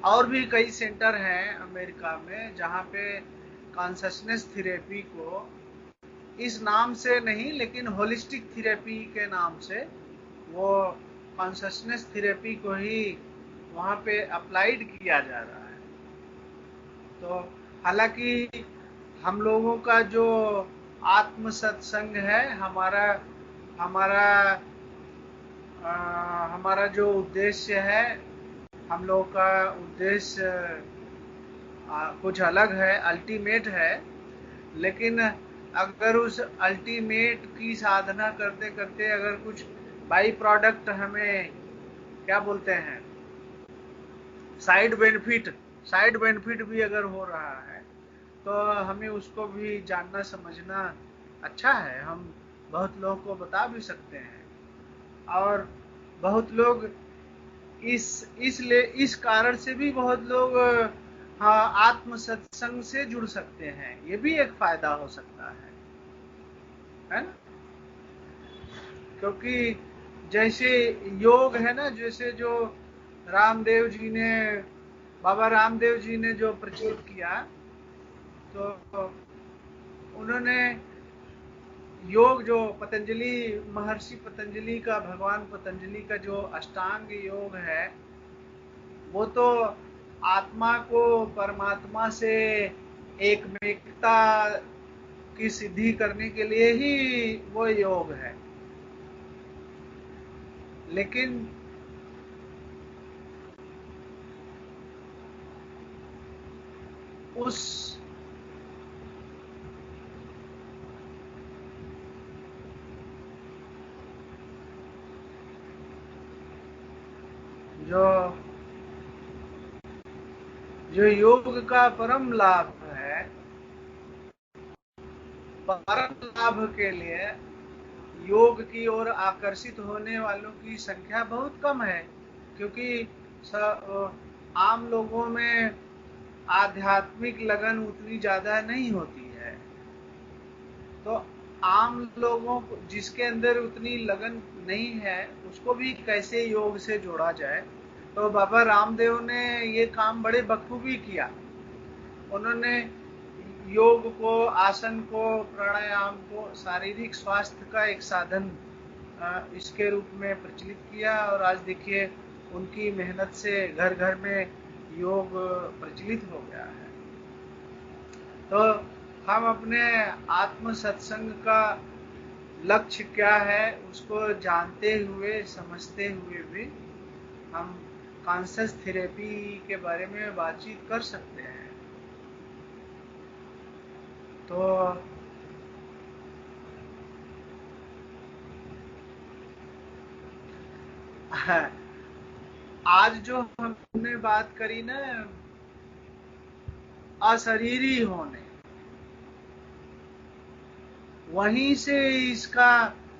और भी कई सेंटर हैं अमेरिका में जहाँ पे कॉन्शसनेस थेरेपी को इस नाम से नहीं, लेकिन होलिस्टिक थेरेपी के नाम से वो कॉन्शसनेस थेरेपी को ही वहाँ पे अप्लाइड किया जा रहा है। तो हालांकि हम लोगों का जो आत्म सत्संग है, हमारा हमारा हमारा जो उद्देश्य है, हम लोगों का उद्देश्य कुछ अलग है, अल्टीमेट है। लेकिन अगर उस अल्टीमेट की साधना करते करते अगर कुछ बाई प्रोडक्ट हमें क्या बोलते हैं, साइड बेनिफिट भी अगर हो रहा है, तो हमें उसको भी जानना समझना अच्छा है। हम बहुत लोगों को बता भी सकते हैं, और बहुत लोग इस कारण से भी बहुत लोग हाँ, आत्म सत्संग से जुड़ सकते हैं। ये भी एक फायदा हो सकता है ना? क्योंकि जैसे योग है ना, जैसे जो रामदेव जी ने बाबा रामदेव जी ने जो प्रचलित किया, तो उन्होंने योग जो पतंजलि महर्षि पतंजलि का, भगवान पतंजलि का जो अष्टांग योग है, वो तो आत्मा को परमात्मा से एकमेकता की सिद्धि करने के लिए ही वो योग है। लेकिन उस जो जो योग का परम लाभ है, परम लाभ के लिए योग की ओर आकर्षित होने वालों की संख्या बहुत कम है। क्योंकि आम लोगों में आध्यात्मिक लगन उतनी ज्यादा नहीं होती है। तो आम लोगों को, जिसके अंदर उतनी लगन नहीं है, उसको भी कैसे योग से जोड़ा जाए। तो बाबा रामदेव ने ये काम बड़े बखूबी किया। उन्होंने योग को, आसन को, प्राणायाम को शारीरिक स्वास्थ्य का एक साधन इसके रूप में प्रचलित किया। और आज देखिए, उनकी मेहनत से घर घर में योग प्रचलित हो गया है। तो हम अपने आत्म सत्संग का लक्ष्य क्या है, उसको जानते हुए, समझते हुए भी हम कॉन्शस थेरेपी के बारे में बातचीत कर सकते हैं। तो आज जो हमने बात करी ना, अशरीरी होने, वहीं से इसका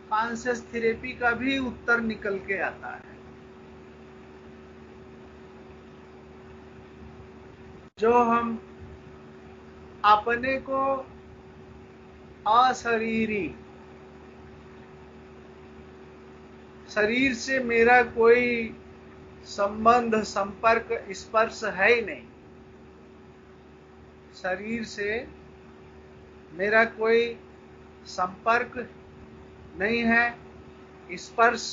कॉन्शस थेरेपी का भी उत्तर निकल के आता है। जो हम अपने को अशरीरी, शरीर से मेरा कोई संबंध, संपर्क, स्पर्श है ही नहीं, शरीर से मेरा कोई संपर्क नहीं है, स्पर्श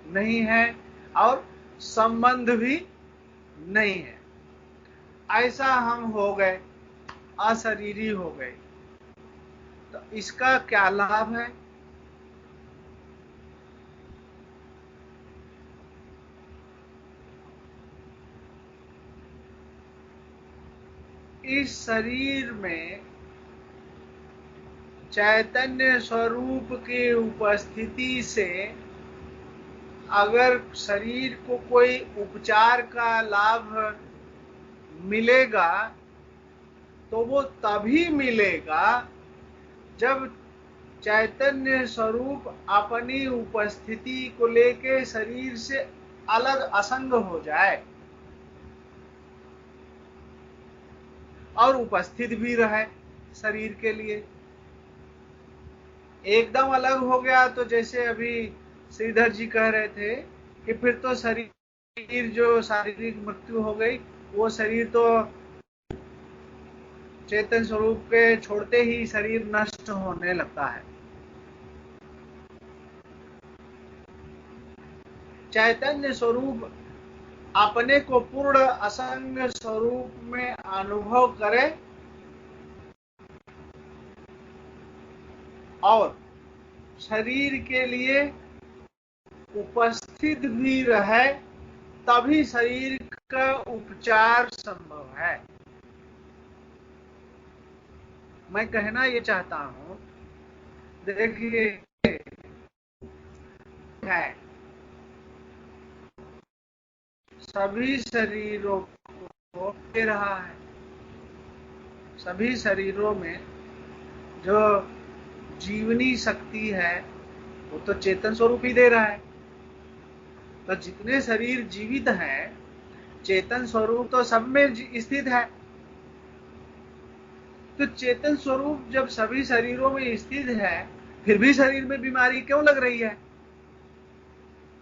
नहीं है, और संबंध भी नहीं है, ऐसा हम हो गए, अशरीरी हो गए। तो इसका क्या लाभ है? इस शरीर में चैतन्य स्वरूप की उपस्थिति से अगर शरीर को कोई उपचार का लाभ मिलेगा, तो वो तभी मिलेगा जब चैतन्य स्वरूप अपनी उपस्थिति को लेके शरीर से अलग, असंग हो जाए और उपस्थित भी रहे शरीर के लिए। एकदम अलग हो गया तो जैसे अभी श्रीधर जी कह रहे थे कि फिर तो शरीर जो शारीरिक मृत्यु हो गई, वो शरीर तो चेतन स्वरूप के छोड़ते ही शरीर नष्ट होने लगता है। चैतन्य स्वरूप अपने को पूर्ण असंग स्वरूप में अनुभव करे और शरीर के लिए उपस्थित भी रहे, तभी शरीर का उपचार संभव है। मैं कहना ये चाहता हूं, देखिए है सभी शरीरों को दे रहा है, सभी शरीरों में जो जीवनी शक्ति है वो तो चेतन स्वरूप ही दे रहा है। तो जितने शरीर जीवित हैं, चेतन स्वरूप तो सब में स्थित है। तो चेतन स्वरूप जब सभी शरीरों में स्थित है, फिर भी शरीर में बीमारी क्यों लग रही है?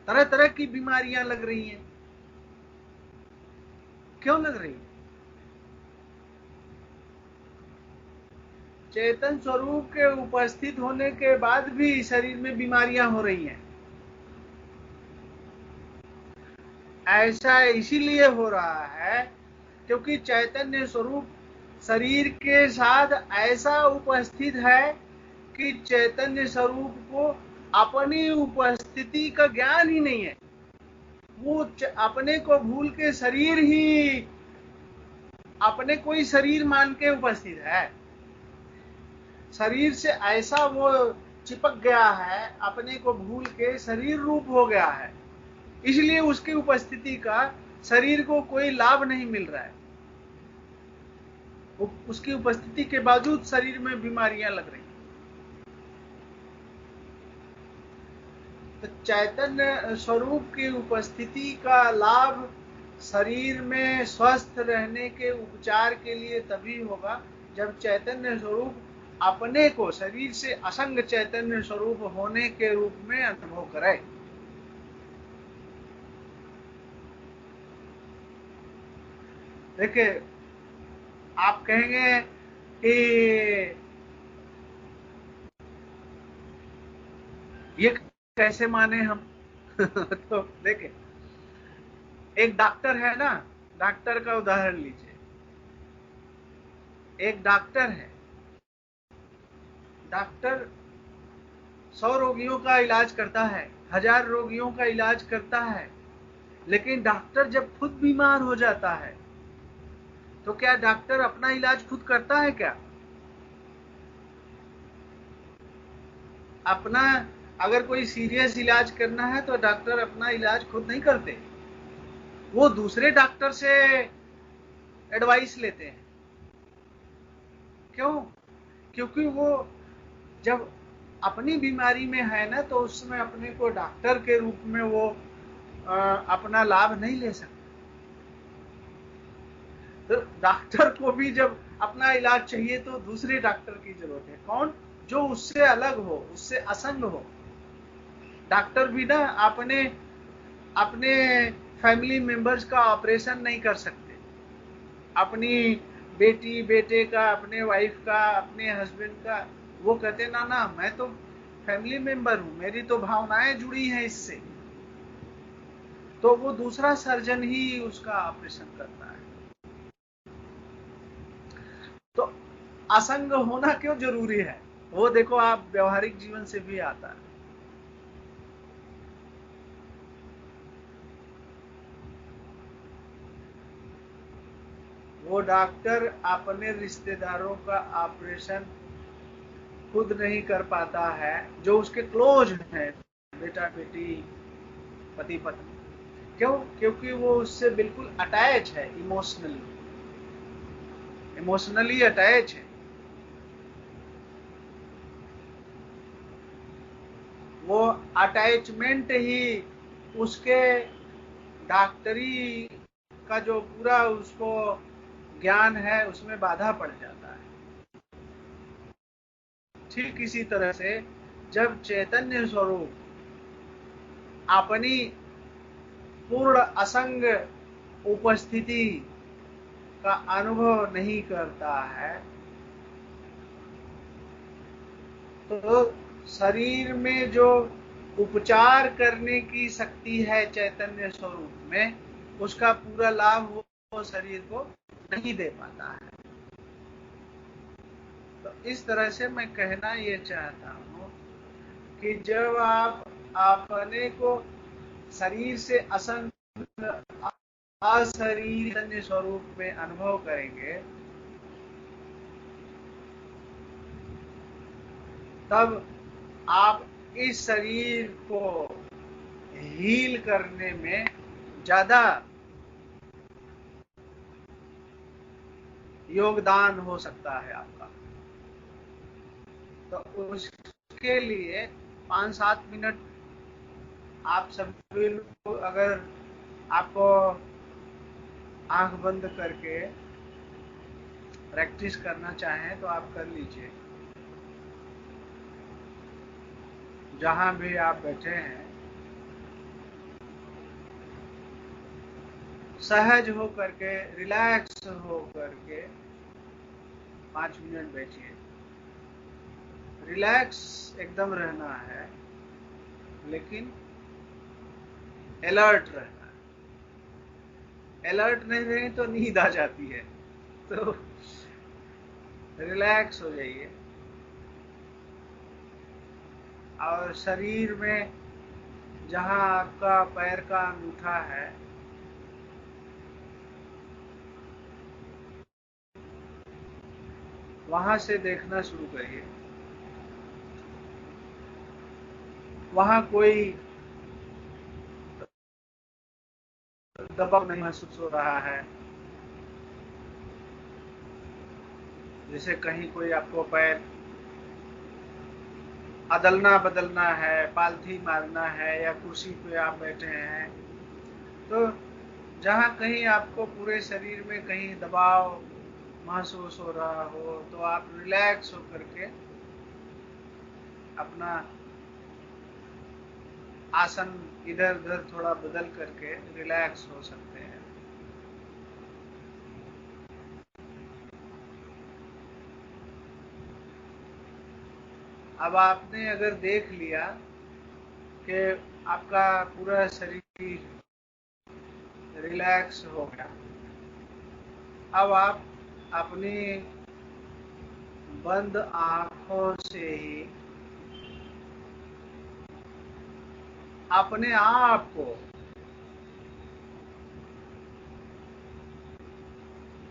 तरह तरह की बीमारियां लग रही हैं, क्यों लग रही है? चेतन स्वरूप के उपस्थित होने के बाद भी शरीर में बीमारियां हो रही हैं। ऐसा इसीलिए हो रहा है क्योंकि चैतन्य स्वरूप शरीर के साथ ऐसा उपस्थित है कि चैतन्य स्वरूप को अपनी उपस्थिति का ज्ञान ही नहीं है। वो अपने को भूल के शरीर ही अपने कोई शरीर मान के उपस्थित है। शरीर से ऐसा वो चिपक गया है, अपने को भूल के शरीर रूप हो गया है, इसलिए उसकी उपस्थिति का शरीर को कोई लाभ नहीं मिल रहा है। उसकी उपस्थिति के बावजूद शरीर में बीमारियां लग रही। तो चैतन्य स्वरूप की उपस्थिति का लाभ शरीर में स्वस्थ रहने के उपचार के लिए तभी होगा जब चैतन्य स्वरूप अपने को शरीर से असंग चैतन्य स्वरूप होने के रूप में अनुभव करे। देखिए, आप कहेंगे कि ये कैसे माने हम? तो देखिए, एक डॉक्टर है ना, डॉक्टर का उदाहरण लीजिए। एक डॉक्टर है, डॉक्टर 100 रोगियों का इलाज करता है, 1000 रोगियों का इलाज करता है, लेकिन डॉक्टर जब खुद बीमार हो जाता है तो क्या डॉक्टर अपना इलाज खुद करता है क्या? अपना अगर कोई सीरियस इलाज करना है तो डॉक्टर अपना इलाज खुद नहीं करते, वो दूसरे डॉक्टर से एडवाइस लेते हैं। क्यों? क्योंकि वो जब अपनी बीमारी में है ना, तो उसमें अपने को डॉक्टर के रूप में वो अपना लाभ नहीं ले सकते। तो डॉक्टर को भी जब अपना इलाज चाहिए तो दूसरे डॉक्टर की जरूरत है। कौन? जो उससे अलग हो, उससे असंग हो। डॉक्टर भी ना अपने अपने फैमिली मेंबर्स का ऑपरेशन नहीं कर सकते, अपनी बेटी बेटे का, अपने वाइफ का, अपने हस्बैंड का। वो कहते ना ना, मैं तो फैमिली मेंबर हूं, मेरी तो भावनाएं जुड़ी हैं इससे, तो वो दूसरा सर्जन ही उसका ऑपरेशन करता है। तो असंग होना क्यों जरूरी है? वो देखो, आप व्यवहारिक जीवन से भी आता है। वो डॉक्टर अपने रिश्तेदारों का ऑपरेशन खुद नहीं कर पाता है, जो उसके क्लोज हैं, बेटा बेटी, पति पत्नी। क्यों? क्योंकि वो उससे बिल्कुल अटैच है, इमोशनली अटैच है। वो अटैचमेंट ही उसके डॉक्टरी का जो पूरा उसको ज्ञान है उसमें बाधा पड़ जाता है। ठीक इसी तरह से जब चैतन्य स्वरूप अपनी पूर्ण असंग उपस्थिति का अनुभव नहीं करता है, तो शरीर में जो उपचार करने की शक्ति है चैतन्य स्वरूप में, उसका पूरा लाभ वो शरीर को नहीं दे पाता है। तो इस तरह से मैं कहना ये चाहता हूँ कि जब आप अपने को शरीर से अशरीर चैतन्य स्वरूप में अनुभव करेंगे, तब आप इस शरीर को हील करने में ज्यादा योगदान हो सकता है आपका। तो उसके लिए 5-7 मिनट आप सभी लोग अगर आपको आंख बंद करके प्रैक्टिस करना चाहें तो आप कर लीजिए। जहां भी आप बैठे हैं सहज हो करके, रिलैक्स हो करके 5 मिनट बैठिए। रिलैक्स एकदम रहना है, लेकिन अलर्ट रहना है। अलर्ट नहीं रहे तो नींद आ जाती है, तो रिलैक्स हो जाइए। और शरीर में जहां आपका पैर का अंगूठा है, वहां से देखना शुरू करिए। वहां कोई दबाव नहीं महसूस हो रहा है। जैसे कहीं कोई आपको पैर अदलना बदलना है, पालथी मारना है, या कुर्सी पे आप बैठे हैं, तो जहां कहीं आपको पूरे शरीर में कहीं दबाव महसूस हो रहा हो, तो आप रिलैक्स होकर के अपना आसन इधर उधर थोड़ा बदल करके रिलैक्स हो सकते हैं। अब आपने अगर देख लिया कि आपका पूरा शरीर रिलैक्स हो गया, अब आप अपनी बंद आंखों से ही अपने आप को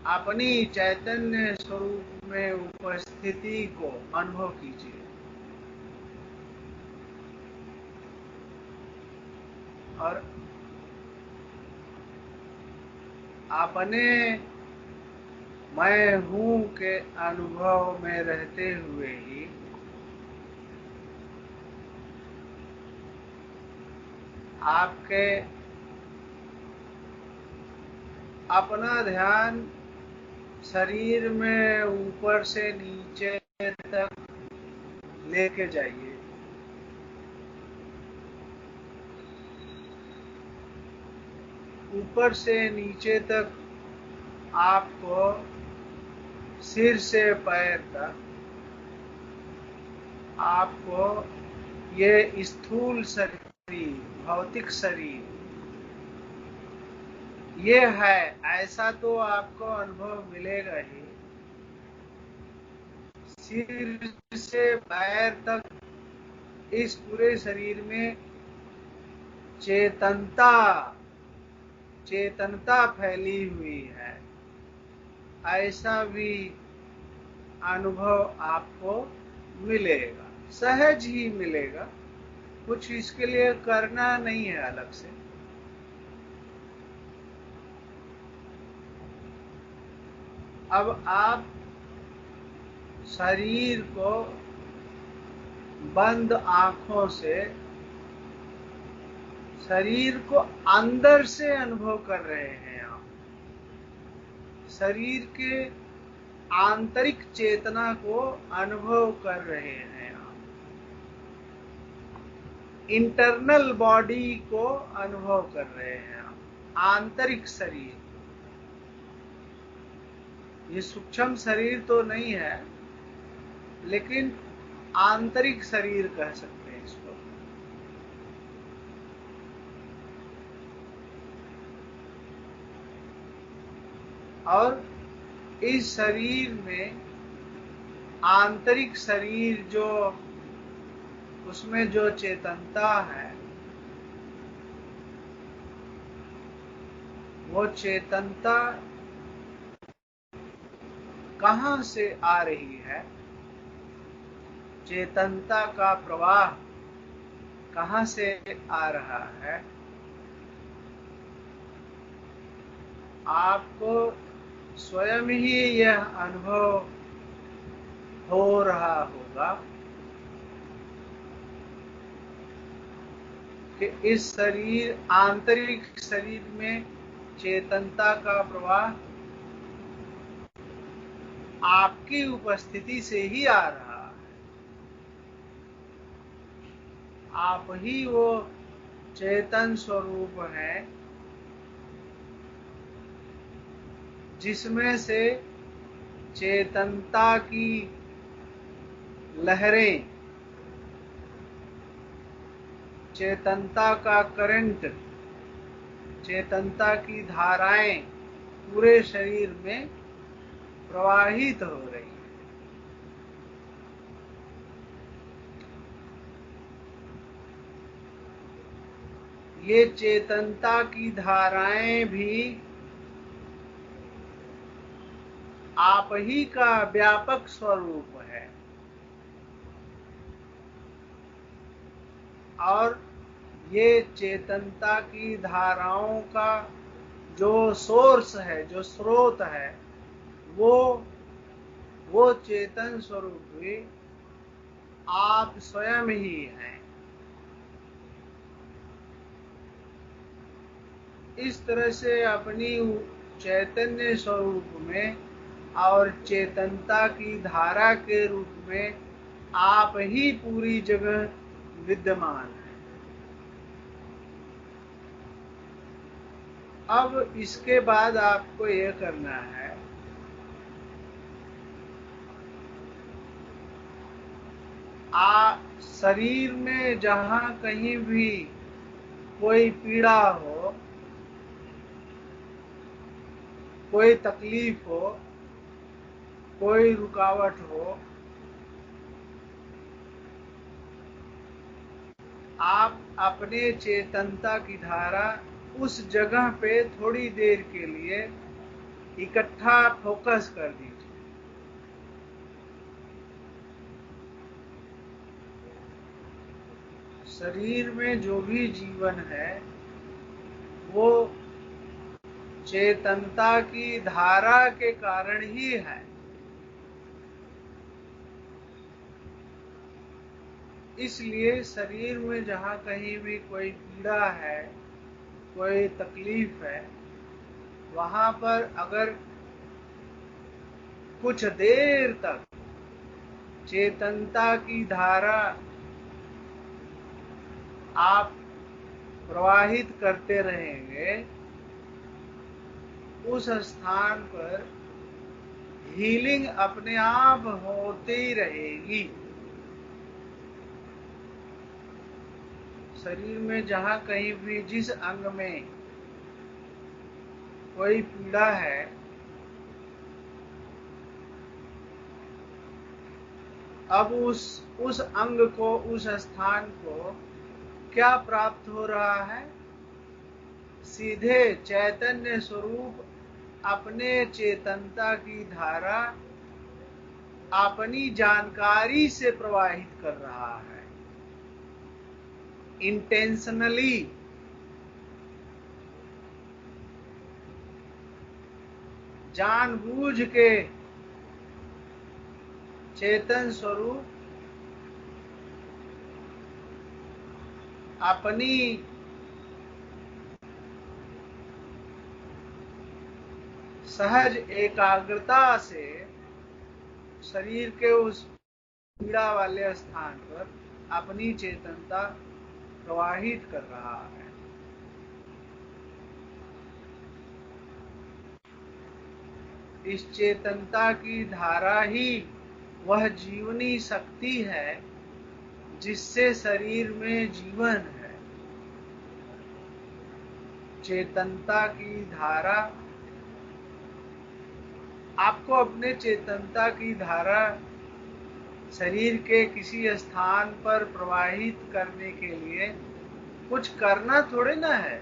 अपनी चैतन्य स्वरूप में उपस्थिति को अनुभव कीजिए। और अपने मैं हूं के अनुभव में रहते हुए ही आपके अपना ध्यान शरीर में ऊपर से नीचे तक लेके जाइए। ऊपर से नीचे तक आपको सिर से पैर तक आपको ये स्थूल शरीर, भौतिक शरीर ये है, ऐसा तो आपको अनुभव मिलेगा ही। सिर से पैर तक इस पूरे शरीर में चेतनता चेतनता फैली हुई है, ऐसा भी अनुभव आपको मिलेगा। सहज ही मिलेगा, कुछ इसके लिए करना नहीं है अलग से। अब आप शरीर को बंद आंखों से शरीर को अंदर से अनुभव कर रहे हैं। आप शरीर के आंतरिक चेतना को अनुभव कर रहे हैं। आप इंटरनल बॉडी को अनुभव कर रहे हैं। आप आंतरिक शरीर, ये सूक्ष्म शरीर तो नहीं है, लेकिन आंतरिक शरीर कह सकते हैं इसको। और इस शरीर में आंतरिक शरीर जो, उसमें जो चेतनता है, वो चेतनता कहाँ से आ रही है? चेतनता का प्रवाह कहाँ से आ रहा है? आपको स्वयं ही यह अनुभव हो रहा होगा कि इस शरीर, आंतरिक शरीर में चेतनता का प्रवाह आपकी उपस्थिति से ही आ रहा है। आप ही वो चेतन स्वरूप हैं जिसमें से चेतनता की लहरें, चेतनता का करंट, चेतनता की धाराएं पूरे शरीर में प्रवाहित हो रही है। ये चेतनता की धाराएं भी आप ही का व्यापक स्वरूप है। और ये चेतनता की धाराओं का जो सोर्स है, जो स्रोत है, वो चेतन स्वरूप भी आप स्वयं ही हैं। इस तरह से अपनी चैतन्य स्वरूप में और चेतनता की धारा के रूप में आप ही पूरी जगह विद्यमान है। अब इसके बाद आपको यह करना है, शरीर में जहां कहीं भी कोई पीड़ा हो, कोई तकलीफ हो, कोई रुकावट हो, आप अपने चेतनता की धारा उस जगह पे थोड़ी देर के लिए इकट्ठा फोकस कर दीजिए। शरीर में जो भी जीवन है वो चेतनता की धारा के कारण ही है। इसलिए शरीर में जहां कहीं भी कोई पीड़ा है, कोई तकलीफ है, वहां पर अगर कुछ देर तक चेतनता की धारा आप प्रवाहित करते रहेंगे, उस स्थान पर हीलिंग अपने आप होती रहेगी। शरीर में जहां कहीं भी जिस अंग में कोई पीड़ा है, अब उस अंग को, उस स्थान को क्या प्राप्त हो रहा है? सीधे चैतन्य स्वरूप अपने चेतनता की धारा अपनी जानकारी से प्रवाहित कर रहा है। इंटेंशनली, जानबूझ के चेतन स्वरूप अपनी सहज एकाग्रता से शरीर के उस पीड़ा वाले स्थान पर अपनी चेतनता प्रवाहित कर रहा है। इस चेतनता की धारा ही वह जीवनी शक्ति है जिससे शरीर में जीवन है। चेतनता की धारा, आपको अपने चेतनता की धारा शरीर के किसी स्थान पर प्रवाहित करने के लिए कुछ करना थोड़े ना है।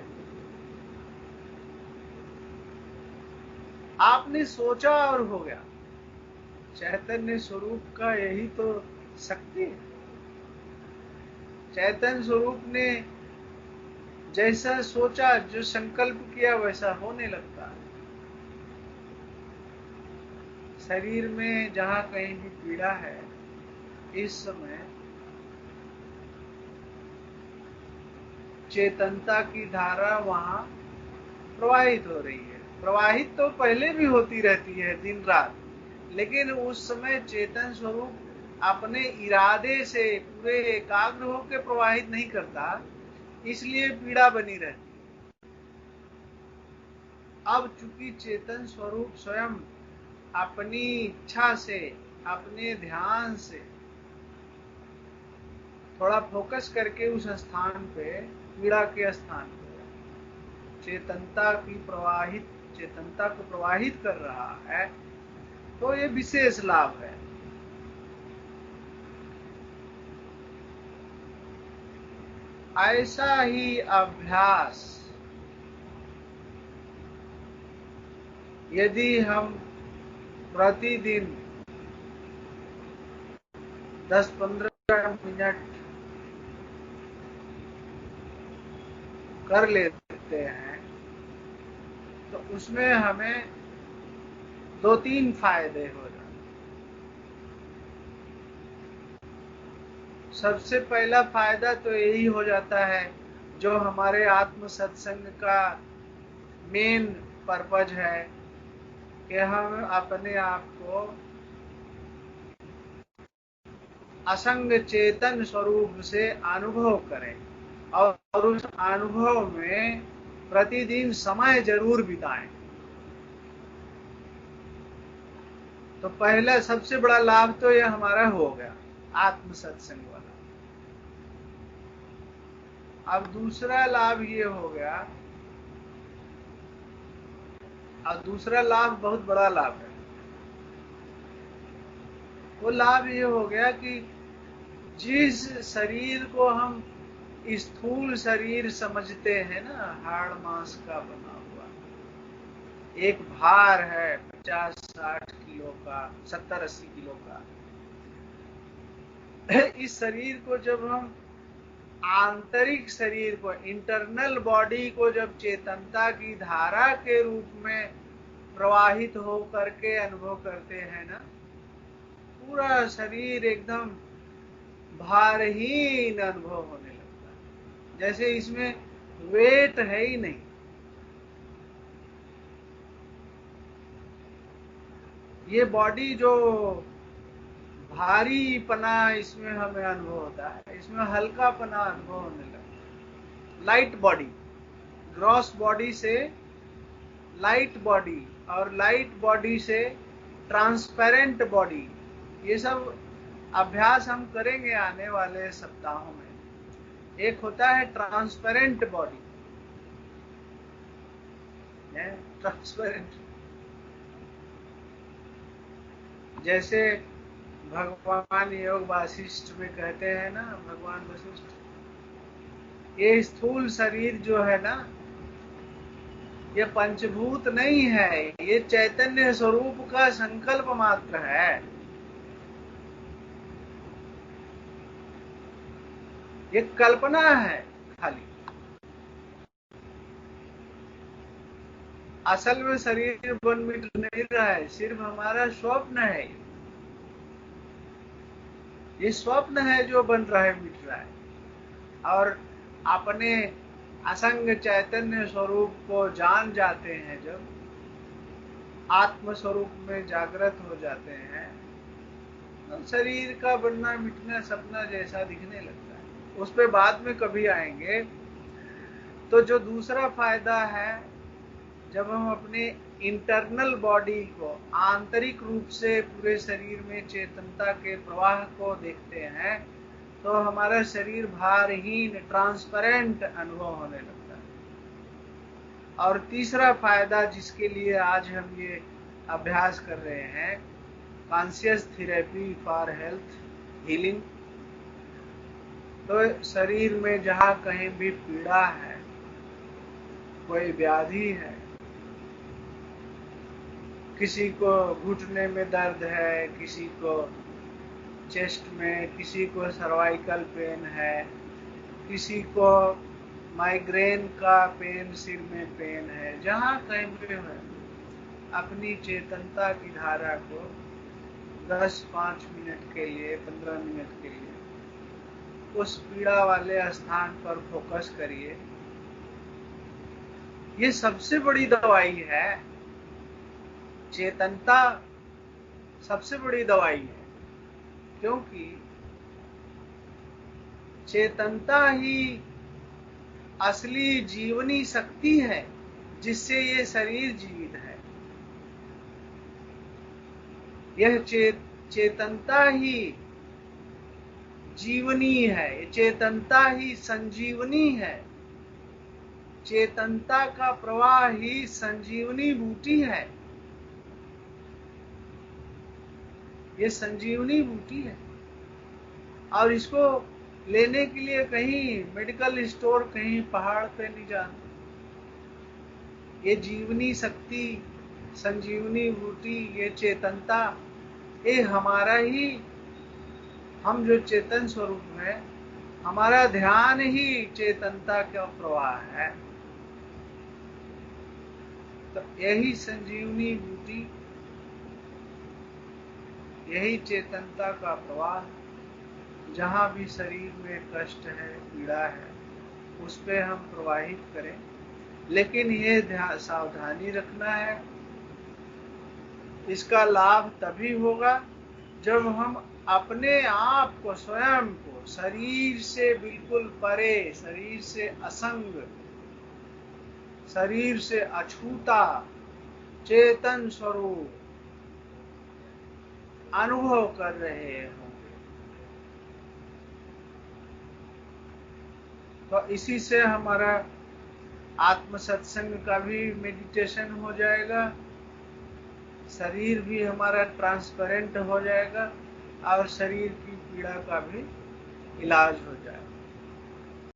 आपने सोचा और हो गया। चैतन्य स्वरूप का यही तो शक्ति है। चैतन्य स्वरूप ने जैसा सोचा, जो संकल्प किया, वैसा होने लगता है। शरीर में जहां कहीं भी पीड़ा है, इस समय चेतनता की धारा वहां प्रवाहित हो रही है। प्रवाहित तो पहले भी होती रहती है दिन रात, लेकिन उस समय चेतन स्वरूप अपने इरादे से पूरे एकाग्र होकर प्रवाहित नहीं करता, इसलिए पीड़ा बनी रहती। अब चूंकि चेतन स्वरूप स्वयं अपनी इच्छा से, अपने ध्यान से थोड़ा फोकस करके उस स्थान पे, पीड़ा के स्थान पे चेतनता को प्रवाहित कर रहा है, तो ये विशेष लाभ है। ऐसा ही अभ्यास यदि हम प्रतिदिन 10-15 मिनट कर लेते हैं, तो उसमें हमें 2-3 फायदे हो जाते। सबसे पहला फायदा तो यही हो जाता है, जो हमारे आत्म सत्संग का मेन पर्पज है, कि हम अपने आप को असंग चेतन स्वरूप से अनुभव करें और उस अनुभव में प्रतिदिन समय जरूर बिताएं। तो पहला सबसे बड़ा लाभ तो यह हमारा हो गया, आत्म सत्संग वाला। अब दूसरा लाभ ये हो गया, और दूसरा लाभ बहुत बड़ा लाभ है। वो लाभ ये हो गया कि जिस शरीर को हम स्थूल शरीर समझते हैं ना, हाड़ मांस का बना हुआ, एक भार है 50-60 किलो का, 70-80 किलो का, इस शरीर को जब हम आंतरिक शरीर को, इंटरनल बॉडी को जब चेतनता की धारा के रूप में प्रवाहित हो करके अनुभव करते हैं ना, पूरा शरीर एकदम भारहीन अनुभव होने लगता है, जैसे इसमें वेट है ही नहीं। ये बॉडी जो भारी पना इसमें हमें अनुभव होता है, इसमें हल्का पना अनुभव होने लगता है। लाइट बॉडी, ग्रॉस बॉडी से लाइट बॉडी, और लाइट बॉडी से ट्रांसपेरेंट बॉडी, ये सब अभ्यास हम करेंगे आने वाले सप्ताहों में। एक होता है ट्रांसपेरेंट बॉडी, ट्रांसपेरेंट, जैसे भगवान योग वासिष्ठ में कहते हैं ना, भगवान वशिष्ठ, ये स्थूल शरीर जो है ना, ये पंचभूत नहीं है, ये चैतन्य स्वरूप का संकल्प मात्र है। ये कल्पना है खाली। असल में शरीर बन मिट नहीं रहा है, सिर्फ हमारा स्वप्न है। ये स्वप्न है जो बन रहा है, मिट रहा है। और अपने असंग चैतन्य स्वरूप को जान जाते हैं, जब आत्म स्वरूप में जागृत हो जाते हैं, तो शरीर का बनना मिटना सपना जैसा दिखने लगता है। उस पे बाद में कभी आएंगे। तो जो दूसरा फायदा है, जब हम अपने इंटरनल बॉडी को, आंतरिक रूप से पूरे शरीर में चेतनता के प्रवाह को देखते हैं तो हमारा शरीर भारहीन, ट्रांसपेरेंट अनुभव होने लगता है। और तीसरा फायदा जिसके लिए आज हम ये अभ्यास कर रहे हैं, conscious therapy for health healing, तो शरीर में जहाँ कहीं भी पीड़ा है, कोई व्याधि है, किसी को घुटने में दर्द है, किसी को चेस्ट में, किसी को सर्वाइकल पेन है, किसी को माइग्रेन का पेन, सिर में पेन है, जहाँ कहीं भी है, अपनी चेतनता की धारा को 10-5 मिनट के लिए, 15 मिनट के लिए उस पीड़ा वाले स्थान पर फोकस करिए। ये सबसे बड़ी दवाई है, चेतनता सबसे बड़ी दवाई है, क्योंकि चेतनता ही असली जीवनी शक्ति है जिससे ये शरीर जीवित है। यह चेतनता ही जीवनी है, चेतनता ही संजीवनी है, चेतनता का प्रवाह ही संजीवनी बूटी है। ये संजीवनी बूटी है और इसको लेने के लिए कहीं मेडिकल स्टोर, कहीं पहाड़ पे नहीं जाना। ये जीवनी शक्ति, संजीवनी बूटी, ये चेतनता, ये हमारा ही, हम जो चेतन स्वरूप है, हमारा ध्यान ही चेतनता का प्रवाह है। तो यही संजीवनी बूटी, यही चेतनता का प्रवाह, जहाँ भी शरीर में कष्ट है, पीड़ा है, उस पे हम प्रवाहित करें। लेकिन ये सावधानी रखना है, इसका लाभ तभी होगा जब हम अपने आप को, स्वयं को शरीर से बिल्कुल परे, शरीर से असंग, शरीर से अछूता चेतन स्वरूप अनुभव कर रहे होंगे। तो इसी से हमारा आत्म सत्संग का भी मेडिटेशन हो जाएगा, शरीर भी हमारा ट्रांसपेरेंट हो जाएगा और शरीर की पीड़ा का भी इलाज हो जाएगा।